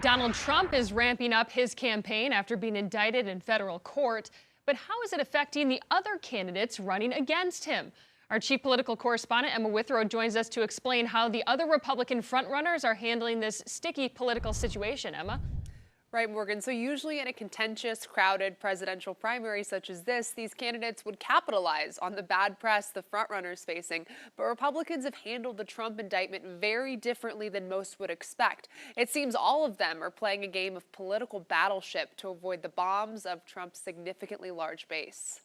Donald Trump is ramping up his campaign after being indicted in federal court. But how is it affecting the other candidates running against him? Our chief political correspondent, Emma Withrow, joins us to explain how the other Republican frontrunners are handling this sticky political situation. Emma? Right, Morgan. So usually in a contentious, crowded presidential primary such as this, these candidates would capitalize on the bad press the frontrunners facing. But Republicans have handled the Trump indictment very differently than most would expect. It seems all of them are playing a game of political battleship to avoid the bombs of Trump's significantly large base.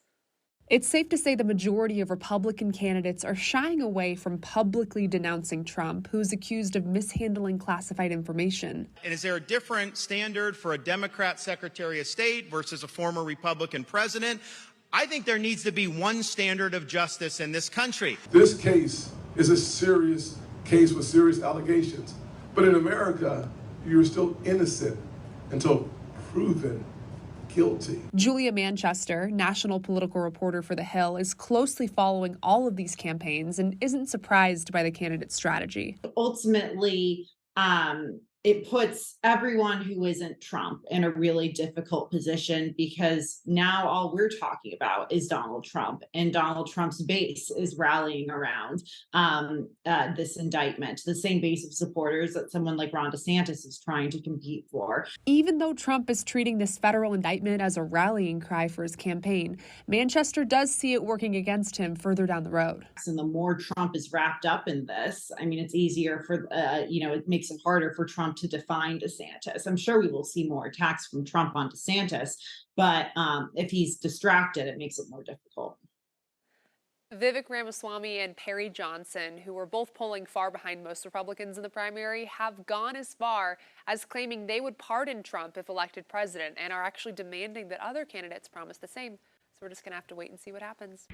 It's safe to say the majority of Republican candidates are shying away from publicly denouncing Trump, who's accused of mishandling classified information. And is there a different standard for a Democrat Secretary of State versus a former Republican president? I think there needs to be one standard of justice in this country. This case is a serious case with serious allegations. But in America, you're still innocent until proven guilty. Julia Manchester, national political reporter for The Hill, is closely following all of these campaigns and isn't surprised by the candidate's strategy. Ultimately, it puts everyone who isn't Trump in a really difficult position because now all we're talking about is Donald Trump, and Donald Trump's base is rallying around this indictment, the same base of supporters that someone like Ron DeSantis is trying to compete for. Even though Trump is treating this federal indictment as a rallying cry for his campaign, Manchester does see it working against him further down the road. And the more Trump is wrapped up in this, I mean, it's easier for, it makes it harder for Trump to define DeSantis. I'm sure we will see more attacks from Trump on DeSantis, but if he's distracted, it makes it more difficult. Vivek Ramaswamy and Perry Johnson, who were both polling far behind most Republicans in the primary, have gone as far as claiming they would pardon Trump if elected president and are actually demanding that other candidates promise the same. So we're just going to have to wait and see what happens.